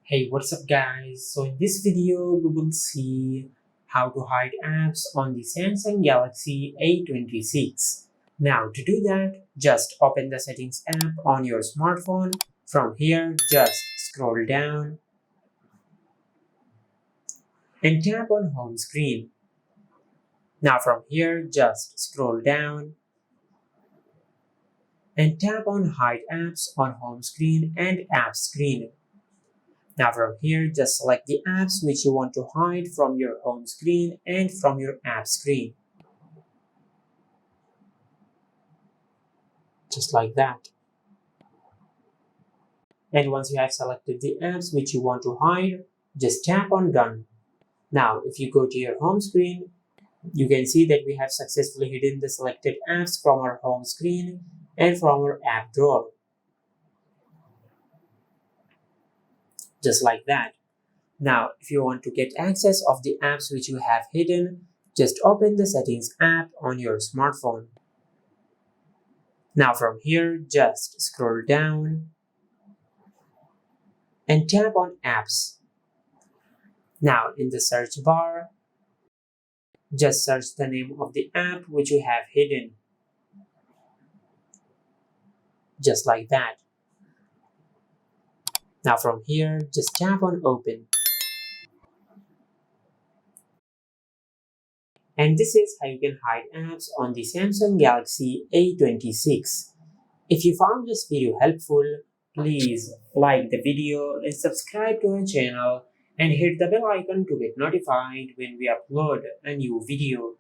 Hey, what's up guys? So in this video we will see how to hide apps on the Samsung Galaxy A26. Now to do that, just open the settings app on your smartphone. From here, just scroll down and tap on home screen. Now from here, just scroll down and tap on hide apps on home screen and app screen. Now from here, just select the apps which you want to hide from your home screen and from your app screen. Just like that. And once you have selected the apps which you want to hide, just tap on done. Now, if you go to your home screen, you can see that we have successfully hidden the selected apps from our home screen and from our app drawer. Just like that. Now, if you want to get access of the apps which you have hidden, just open the settings app on your smartphone. Now from here, just scroll down and tap on apps. Now in the search bar, just search the name of the app which you have hidden. Just like that. Now from here, just tap on open. And this is how you can hide apps on the Samsung Galaxy A26. If you found this video helpful, please like the video and subscribe to our channel and hit the bell icon to get notified when we upload a new video.